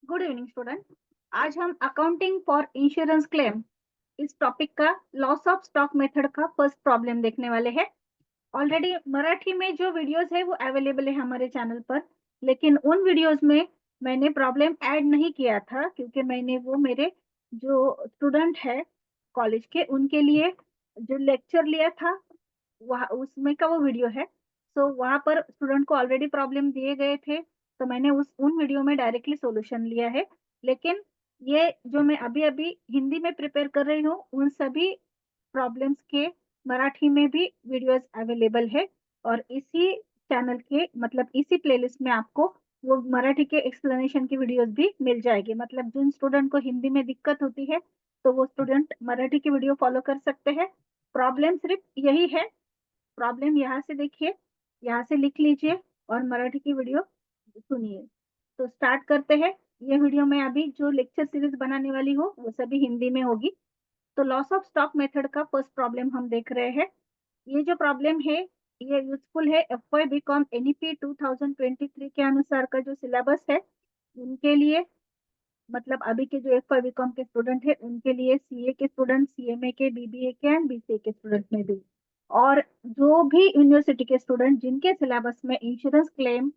Good evening student. आज हम accounting for insurance claim इस टॉपिक का लॉस ऑफ स्टॉक मेथड का फर्स्ट प्रॉब्लम देखने वाले हैं। ऑलरेडी मराठी में जो वीडियोस है वो अवेलेबल है हमारे चैनल पर, लेकिन उन वीडियोस में मैंने प्रॉब्लम ऐड नहीं किया था क्योंकि मैंने वो मेरे जो स्टूडेंट है कॉलेज के उनके लिए जो लेक्चर लिया था वहाँ उसमें का वो वीडियो है। सो वहाँ पर स्टूडेंट को ऑलरेडी प्रॉब्लम दिए गए थे, तो मैंने उस उन वीडियो में डायरेक्टली सॉल्यूशन लिया है। लेकिन ये जो मैं अभी अभी हिंदी में प्रिपेयर कर रही हूँ उन सभी प्रॉब्लम्स के मराठी में भी वीडियोस अवेलेबल है, और इसी चैनल के मतलब इसी प्लेलिस्ट में आपको वो मराठी के एक्सप्लेनेशन की वीडियोस भी मिल जाएगी। मतलब जिन स्टूडेंट को हिंदी में दिक्कत होती है तो वो स्टूडेंट मराठी की वीडियो फॉलो कर सकते हैं। प्रॉब्लम सिर्फ यही है, प्रॉब्लम यहाँ से देखिए, यहाँ से लिख लीजिए और मराठी की वीडियो सुनिए। तो स्टार्ट करते हैं। ये वीडियो में अभी जो लेक्चर सीरीज बनाने वाली हूँ वो सभी हिंदी में होगी। तो लॉस ऑफ स्टॉक मेथड का फर्स्ट प्रॉब्लम हम देख रहे हैं। ये जो प्रॉब्लम है ये यूजफुल है F Y B com NEP 2023 के अनुसार का जो सिलेबस है उनके लिए, मतलब अभी के जो एफ वाई बी कॉम के स्टूडेंट है उनके लिए, सीए के स्टूडेंट, सीएमए के, बीबीए के एंड बीसीए के स्टूडेंट में भी, और जो भी यूनिवर्सिटी के स्टूडेंट जिनके सिलेबस में इंश्योरेंस क्लेम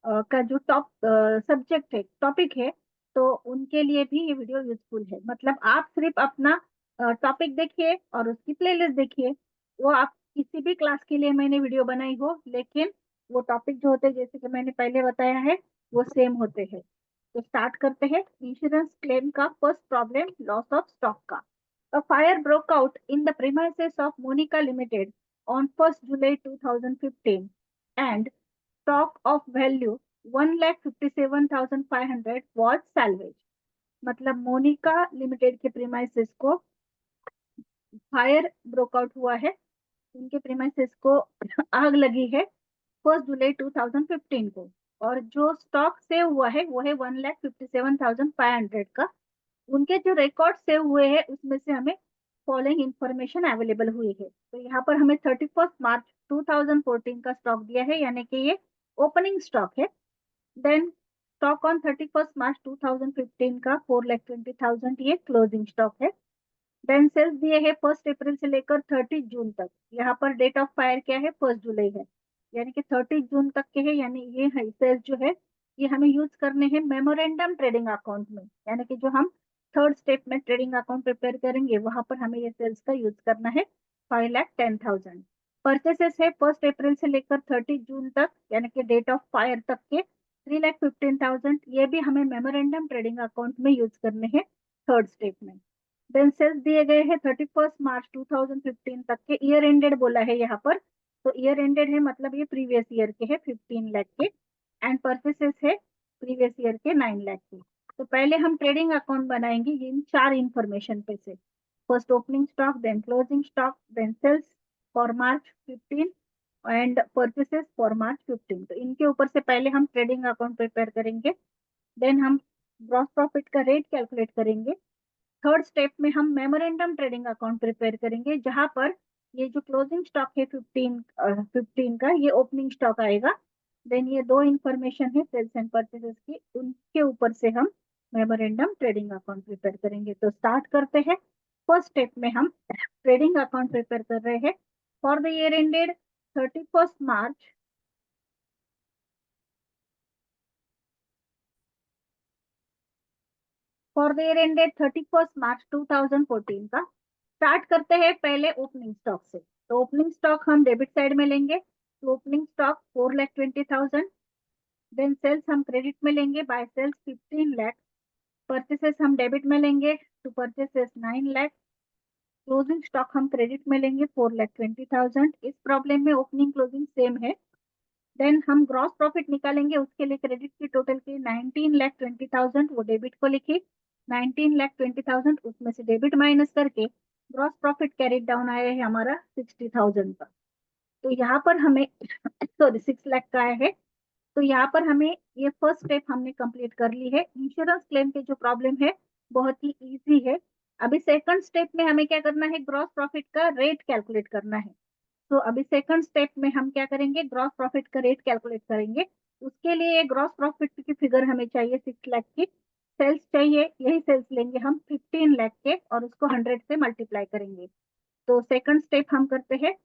का जो टॉप सब्जेक्ट है टॉपिक है, तो उनके लिए भी ये वीडियो यूजफुल है। मतलब आप सिर्फ अपना टॉपिक देखिए और उसकी प्लेलिस्ट देखिए। वो आप किसी भी क्लास के लिए मैंने वीडियो बनाई हो, लेकिन वो टॉपिक जो होते हैं जैसे कि मैंने पहले बताया है वो सेम होते हैं। तो स्टार्ट करते हैं इंश्योरेंस क्लेम का first problem, loss of stock का। A fire broke out in the premises of Monica Limited on 1st July 2015 and stock of value 1,57,500 was salvaged। मतलब मोनिका लिमिटेड के प्रीमाइसेस को फायर ब्रोकआउट हुआ है, उनके प्रीमाइसेस को आग लगी है 1 जुलाई 2015 को, और जो स्टॉक सेव हुआ है वो है 1,57,500 का। उनके जो रिकॉर्ड सेव हुए हैं उसमें से हमें फॉलोइंग इंफॉर्मेशन अवेलेबल हुई है। तो यहाँ पर हमें 31 मार्च 2014 का स्टॉक दिया है, यानी कि ये ओपनिंग स्टॉक है। देन स्टॉक ऑन 31 मार्च 2015 का 4,20,000 ये क्लोजिंग स्टॉक है। देन सेल्स दिए है 1 अप्रैल से लेकर 30 जून तक। यहाँ पर डेट ऑफ फायर क्या है, 1 जुलाई है, यानी कि 30 जून तक के है। यानी ये है सेल्स जो है ये हमें यूज करने हैं मेमोरेंडम ट्रेडिंग अकाउंट में, यानी कि जो हम थर्ड स्टेप में ट्रेडिंग अकाउंट प्रिपेयर करेंगे वहां पर हमें ये सेल्स का यूज करना है। 5,10,000 परचेसेस है 1 अप्रैल से लेकर 30 जून तक, यानी कि डेट ऑफ फायर तक के 3,15,000, ये भी हमें मेमोरेंडम ट्रेडिंग अकाउंट में यूज करने हैं थर्ड स्टेप में। देन सेल्स दिए गए हैं 31 मार्च 2015 तक के, ईयर एंडेड बोला है यहाँ पर, तो ईयर एंडेड है मतलब ये प्रीवियस ईयर के है 15 लाख के, एंड परचेसेस है प्रीवियस ईयर के 9 लाख के। तो पहले हम ट्रेडिंग अकाउंट बनाएंगे इन चार इंफॉर्मेशन पे से। First opening stock, then closing stock, then sales for March 15 and purchases for March 15। तो इनके ऊपर से पहले हम ट्रेडिंग अकाउंट प्रिपेयर करेंगे। देन हम ग्रॉस प्रॉफिट का रेट कैलकुलेट करेंगे। थर्ड स्टेप में हम मेमोरेंडम ट्रेडिंग अकाउंट प्रिपेयर करेंगे, जहां पर ये जो क्लोजिंग स्टॉक है 15 का ये ओपनिंग स्टॉक आएगा। देन ये दो इंफॉर्मेशन है सेल्स एंड परचेसेस की, उनके ऊपर से हम मेमोरेंडम ट्रेडिंग अकाउंट प्रिपेयर करेंगे। तो स्टार्ट करते हैं। फर्स्ट स्टेप में हम ट्रेडिंग अकाउंट प्रिपेयर कर रहे हैं for the year ended 31 March, for the year ended 31 मार्च 2014 का। स्टार्ट करते हैं पहले ओपनिंग स्टॉक से। तो ओपनिंग स्टॉक हम डेबिट साइड में लेंगे, तो ओपनिंग स्टॉक 4,20,000। देन सेल्स हम क्रेडिट में लेंगे, बाय सेल्स 15 लाख। परचेसेस हम डेबिट में लेंगे, to purchases 9 lakh. Closing stock हम क्रेडिट में लेंगे 4,20,000। इस प्रॉब्लम में ओपनिंग क्लोजिंग सेम है। देन हम ग्रॉस प्रॉफिट निकालेंगे, उसके लिए क्रेडिट की टोटल की 19,20,000 वो डेबिट को लिखी, 19,20,000 उसमें से डेबिट माइनस करके ग्रॉस प्रॉफिट कैरिड डाउन आया है हमारा 60,000 का। तो यहाँ पर हमें सॉरी 6 लाख का आया है। तो यहाँ पर हमें ये फर्स्ट स्टेप हमने कंप्लीट कर ली है। इंश्योरेंस क्लेम के जो प्रॉब्लम है बहुत ही इजी है। अभी सेकंड स्टेप में हमें क्या करना है, ग्रॉस प्रॉफिट का रेट कैलकुलेट करना है। तो अभी सेकंड स्टेप में हम क्या करेंगे, ग्रॉस प्रॉफिट का रेट कैलकुलेट करेंगे। उसके लिए ग्रॉस प्रॉफिट की फिगर हमें चाहिए 6 लाख की। सेल्स चाहिए, यही सेल्स लेंगे हम 15 लाख के और उसको 100 से मल्टीप्लाई करेंगे। तो सेकंड स्टेप हम करते हैं।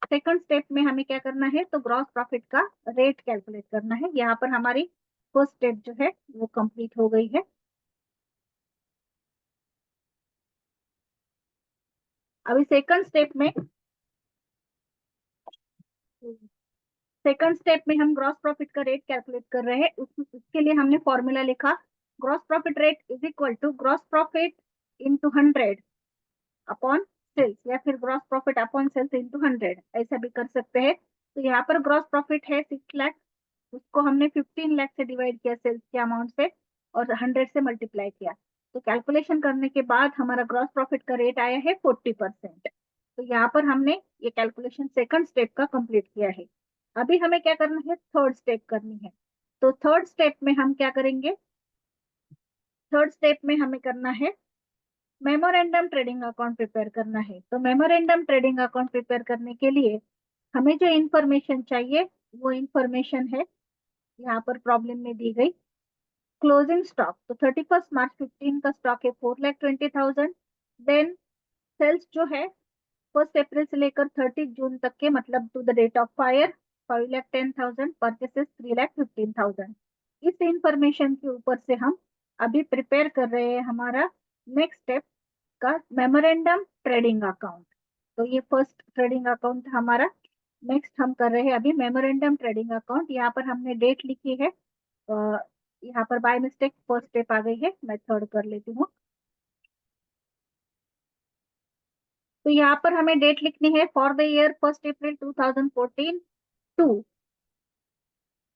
सेकंड स्टेप में हमें क्या करना है, तो ग्रॉस प्रॉफिट का रेट कैलकुलेट करना है। यहाँ पर हमारी फर्स्ट स्टेप जो है वो कंप्लीट हो गई है। अभी सेकंड स्टेप में हम ग्रॉस प्रॉफिट का रेट कैलकुलेट कर रहे हैं। उसके लिए हमने फॉर्मूला लिखा, gross profit rate is equal to gross profit into 100 upon sales, या फिर gross profit upon sales into 100, ऐसा भी कर सकते हैं। तो यहाँ पर ग्रॉस प्रॉफिट है 6 लाख, उसको हमने 15 लाख से डिवाइड किया सेल्स के अमाउंट से और 100 से मल्टीप्लाई किया। तो कैलकुलेशन करने के बाद हमारा ग्रॉस प्रॉफिट का रेट आया है 40%। तो यहाँ पर हमने ये कैलकुलेशन सेकंड स्टेप का कंप्लीट किया है। अभी हमें क्या करना है, थर्ड स्टेप करनी है। तो थर्ड स्टेप में हम क्या करेंगे, थर्ड स्टेप में हमें करना है मेमोरेंडम ट्रेडिंग अकाउंट प्रिपेयर करना है। तो मेमोरेंडम ट्रेडिंग अकाउंट प्रिपेयर करने के लिए हमें जो इंफॉर्मेशन चाहिए वो इंफॉर्मेशन है यहाँ पर प्रॉब्लम में दी गई। क्लोजिंग स्टॉक, तो 31 मार्च 15 का स्टॉक है 4,20,000। देन सेल्स जो है 1 अप्रैल से लेकर 30 जून तक के, मतलब to the date of fire 5,10,000, purchases 3,15,000। इस इंफॉर्मेशन के ऊपर से हम अभी प्रिपेयर कर रहे हैं हमारा नेक्स्ट स्टेप का मेमोरेंडम ट्रेडिंग अकाउंट। तो ये फर्स्ट ट्रेडिंग अकाउंट हमारा। नेक्स्ट हम कर रहे हैं अभी मेमोरेंडम ट्रेडिंग अकाउंट। यहाँ पर हमने डेट लिखी है, यहाँ पर बाय मिस्टेक फर्स्ट स्टेप आ गई है, मैं थर्ड कर लेती हूँ। तो यहाँ पर हमें डेट लिखनी है for the year 1 April 2014 to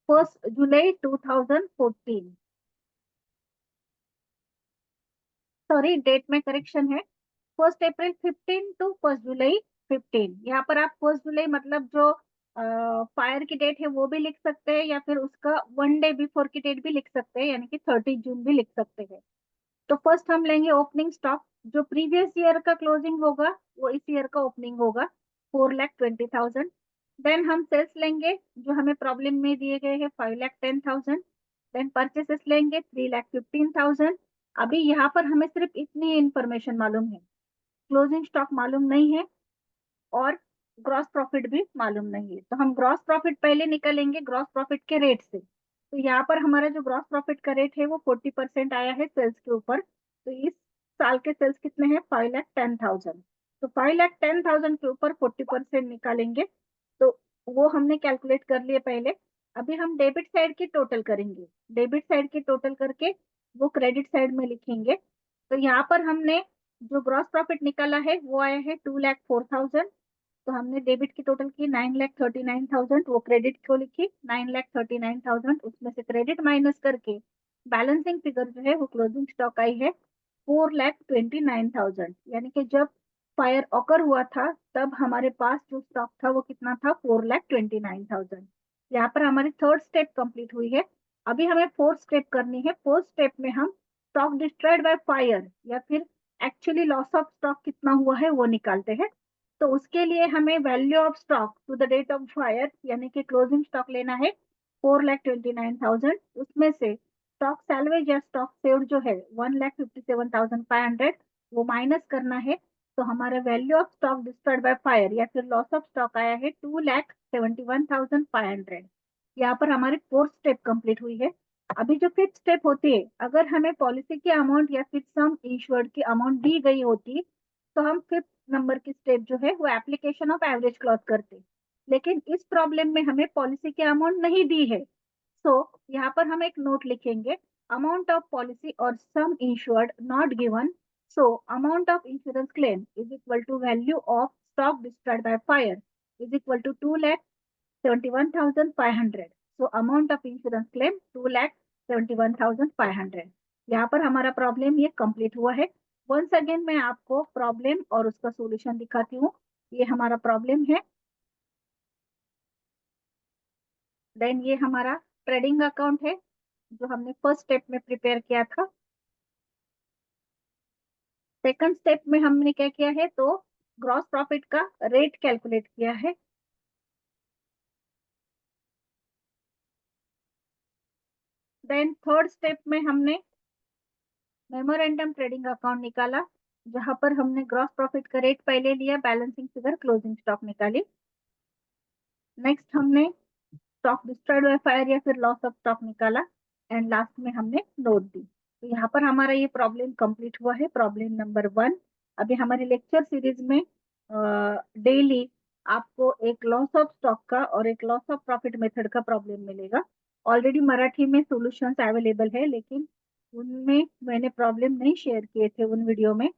1 July 2014। Sorry, date में करेक्शन है, 1 अप्रैल 15 टू 1 जुलाई 15। यहाँ पर आप 1 जुलाई मतलब जो फायर की डेट है वो भी लिख सकते हैं, या फिर उसका 1 डे बिफोर की डेट भी लिख सकते हैं, यानी कि 30 जून भी लिख सकते हैं। तो फर्स्ट हम लेंगे ओपनिंग स्टॉक, जो प्रीवियस ईयर का क्लोजिंग होगा वो इस ईयर का ओपनिंग होगा, 4,20,000। देन हम सेल्स लेंगे जो हमें प्रॉब्लम में दिए गए हैं 5,10,000। देन परचेसेस लेंगे 3,15,000। अभी यहाँ पर हमें सिर्फ इतनी इंफॉर्मेशन मालूम है, क्लोजिंग स्टॉक मालूम नहीं है और ग्रॉस प्रॉफिट भी मालूम नहीं है। तो हम ग्रॉस प्रॉफिट पहले निकालेंगे ग्रॉस प्रॉफिट के रेट से। तो यहाँ पर हमारा जो ग्रॉस प्रॉफिट का रेट है वो 40% आया है सेल्स के ऊपर। तो इस साल के सेल्स कितने हैं, 5,10,000। तो 5,10,000 के ऊपर 40% निकालेंगे, तो वो हमने कैलकुलेट कर लिए पहले। अभी हम डेबिट साइड की टोटल करेंगे, डेबिट साइड की टोटल करके वो क्रेडिट साइड में लिखेंगे। तो यहाँ पर हमने जो ग्रॉस प्रॉफिट निकाला है वो आया है 2,04,000। तो हमने डेबिट की टोटल की 9,39,000, वो क्रेडिट को लिखी 9,39,000, उसमें से क्रेडिट माइनस करके बैलेंसिंग फिगर जो है वो क्लोजिंग स्टॉक आई है 4,29,000। यानी कि जब फायर ऑकर हुआ था तब हमारे पास जो स्टॉक था वो कितना था, 4,29,000। यहाँ पर हमारी थर्ड स्टेप कंप्लीट हुई है। अभी हमें फोर्थ स्टेप करनी है। फोर्थ स्टेप में हम स्टॉक डिस्ट्रॉयड बाय फायर या फिर एक्चुअली लॉस ऑफ स्टॉक कितना हुआ है वो निकालते हैं। तो उसके लिए हमें value of stock to the date of fire यानी कि क्लोजिंग स्टॉक लेना है 4,29,000। उसमें से स्टॉक सैलवेज या स्टॉक सेव्ड जो है 1,57,500, वो माइनस करना है। तो हमारा value of stock destroyed by fire या फिर लॉस ऑफ स्टॉक आया है 2,71,500। यहाँ पर हमारी फोर्थ स्टेप कंप्लीट हुई है। अभी जो फिफ्थ स्टेप होती है, अगर हमें पॉलिसी की अमाउंट या फिर सम इंश्योर्ड की अमाउंट दी गई होती तो हम फिफ्थ नंबर की स्टेप जो है वो एप्लीकेशन ऑफ एवरेज क्लॉज करते। लेकिन इस प्रॉब्लम में हमें पॉलिसी की अमाउंट नहीं दी है, सो यहाँ पर हम एक नोट लिखेंगे, अमाउंट ऑफ पॉलिसी और sum insured not given, so amount of insurance claim is equal to value of stock destroyed by fire is equal to 2,71,500। So amount of insurance claim 2,71,500। यहाँ पर हमारा प्रॉब्लम ये complete हुआ है। Once again मैं आपको problem और उसका सॉल्यूशन दिखाती हूँ। ये हमारा प्रॉब्लम है, देन ये हमारा ट्रेडिंग अकाउंट है जो हमने फर्स्ट स्टेप में प्रिपेयर किया था। सेकंड स्टेप में हमने क्या किया है, तो ग्रॉस प्रॉफिट का रेट कैलकुलेट किया है। देन थर्ड स्टेप में हमने मेमोरेंडम ट्रेडिंग अकाउंट निकाला, जहां पर हमने ग्रॉस प्रॉफिट का रेट पहले लिया, बैलेंसिंग फिगर, क्लोजिंग स्टॉक निकाली। नेक्स्ट हमने स्टॉक डिस्ट्रॉयड बाय फायर या फिर लॉस ऑफ स्टॉक निकाला, एंड लास्ट में हमने नोट दी। तो यहाँ पर हमारा ये प्रॉब्लम कंप्लीट हुआ है, प्रॉब्लम नंबर 1। अभी हमारे लेक्चर सीरीज में डेली आपको एक लॉस ऑफ स्टॉक का और एक लॉस ऑफ प्रॉफिट मेथड का प्रॉब्लम मिलेगा। ऑलरेडी मराठी में सॉल्यूशंस अवेलेबल है, लेकिन उनमें मैंने प्रॉब्लम नहीं शेयर किए थे उन वीडियो में,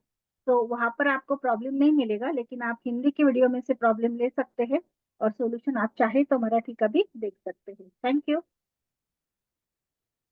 तो वहां पर आपको प्रॉब्लम नहीं मिलेगा, लेकिन आप हिंदी के वीडियो में से प्रॉब्लम ले सकते हैं और सॉल्यूशन आप चाहे तो मराठी का भी देख सकते हैं। Thank you.